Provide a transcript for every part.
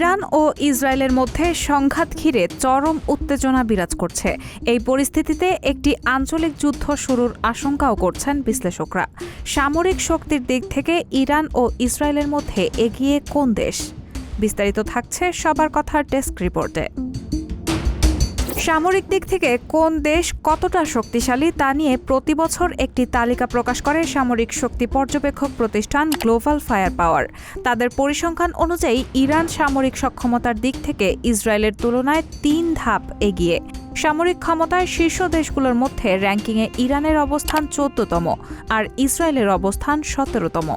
Iran ও ইসরায়েলের মধ্যে সংঘাত ঘিরে চরম উত্তেজনা বিরাজ করছে। এই পরিস্থিতিতে একটি আঞ্চলিক যুদ্ধ শুরুর আশঙ্কাও করছেন বিশ্লেষকরা। সামরিক শক্তির দিক থেকে ইরান ও ইসরায়েলের মধ্যে এগিয়ে কোন দেশ? বিস্তারিত থাকছে সবার কথার ডেস্ক রিপোর্টে। সামরিক দিক থেকে কোন দেশ কতটা শক্তিশালী তা নিয়ে প্রতি বছর একটি তালিকা প্রকাশ করে সামরিক শক্তি পর্যবেক্ষক প্রতিষ্ঠান গ্লোবাল ফায়ার পাওয়ার। তাদের পরিসংখ্যান অনুযায়ী ইরান সামরিক সক্ষমতার দিক থেকে ইসরায়েলের তুলনায় ৩ ধাপ এগিয়ে। সামরিক ক্ষমতায় শীর্ষ দেশগুলোর মধ্যে র্যাঙ্কিংয়ে ইরানের অবস্থান ১৪তম আর ইসরায়েলের অবস্থান ১৭তম।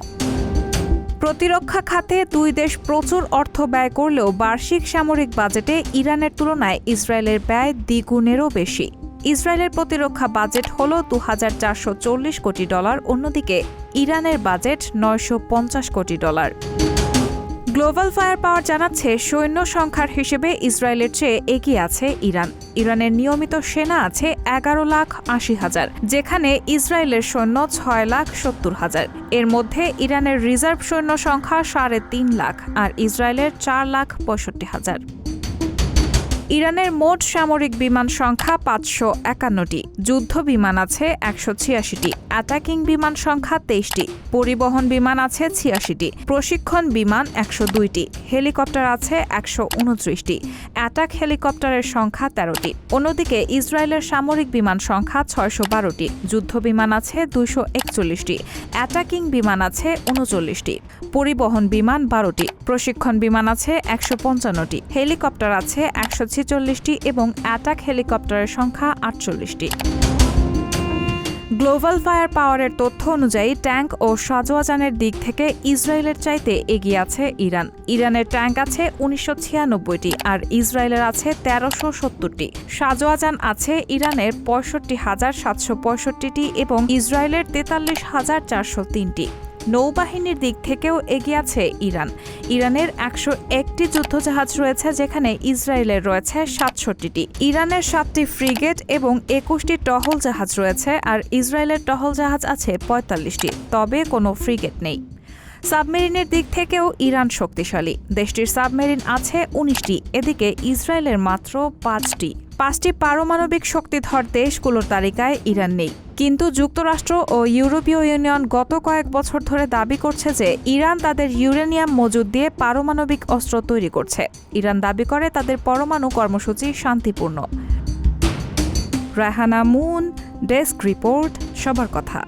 প্রতিরক্ষা খাতে দুই দেশ প্রচুর অর্থ ব্যয় করলেও বার্ষিক সামরিক বাজেটে ইরানের তুলনায় ইসরায়েলের ব্যয় দ্বিগুণেরও বেশি। ইসরায়েলের প্রতিরক্ষা বাজেট হল $২,৪৪০ কোটি, অন্যদিকে ইরানের বাজেট $৯৫০ কোটি। গ্লোবাল ফায়ার পাওয়ার জানাচ্ছে, সৈন্য সংখ্যার হিসেবে ইসরায়েলের চেয়ে এগিয়ে আছে ইরান। ইরানের নিয়মিত সেনা আছে ১১,৮০,০০০, যেখানে ইসরায়েলের সৈন্য ৬,৭০,০০০। এর মধ্যে ইরানের রিজার্ভ সৈন্য সংখ্যা ৩.৫ লাখ আর ইসরায়েলের ৪,৬৫,০০০। ইরানের মোট সামরিক বিমান সংখ্যা ৫৫১টি, যুদ্ধ বিমান আছে ১৮৬টি, অ্যাটাকিং বিমান সংখ্যা ২৩টি, পরিবহন বিমান আছে ৮৬টি, প্রশিক্ষণ বিমান ১০২টি, হেলিকপ্টার আছে ১২৯টি, অ্যাটাক হেলিকপ্টারের সংখ্যা ১৩টি। অন্যদিকে ইসরায়েলের সামরিক বিমান সংখ্যা ৬১২টি, যুদ্ধ বিমান আছে ২৪১টি, অ্যাটাকিং বিমান আছে ৩৯টি, পরিবহন বিমান ১২টি, প্রশিক্ষণ বিমান আছে ১৫৫টি, হেলিকপ্টার আছে ১৪৬টি এবং অ্যাটাক হেলিকপ্টারের সংখ্যা ৪৮টি। গ্লোবাল ফায়ার পাওয়ারের তথ্য অনুযায়ী ট্যাঙ্ক ও সাজোয়াজানের দিক থেকে ইসরায়েলের চাইতে এগিয়ে আছে ইরান। ইরানের ট্যাঙ্ক আছে ১৯৯৬টি আর ইসরায়েলের আছে ১৩৭০টি। সাজোয়াজান আছে ইরানের ৬৫,৭৬৫টি এবং ইসরায়েলের ৪৩,৪০৩টি। নৌবাহিনীর দিক থেকেও এগিয়ে আছে ইরান। ইরানের ১০১টি যুদ্ধজাহাজ রয়েছে, যেখানে ইসরায়েলের রয়েছে ৬৭টি। ইরানের ৭টি ফ্রিগেট এবং ২১টি টহল জাহাজ রয়েছে আর ইসরায়েলের টহল জাহাজ আছে ৪৫টি, তবে কোনো ফ্রিগেট নেই। সাবমেরিনের দিক থেকেও ইরান শক্তিশালী। দেশটির সাবমেরিন আছে ১৯টি, এদিকে ইসরায়েলের মাত্র ৫টি। ৫টি পারমাণবিক শক্তিধর দেশগুলোর তালিকায় ইরান নেই। কিন্তু যুক্তরাষ্ট্র ও ইউরোপীয় ইউনিয়ন গত কয়েক বছর ধরে দাবি করছে যে ইরান তাদের ইউরেনিয়াম মজুদ দিয়ে পারমাণবিক অস্ত্র তৈরি করছে। ইরান দাবি করে তাদের পরমাণু কর্মসূচি শান্তিপূর্ণ। রায়হানা মুন, ডেস্ক রিপোর্ট, সবার কথা।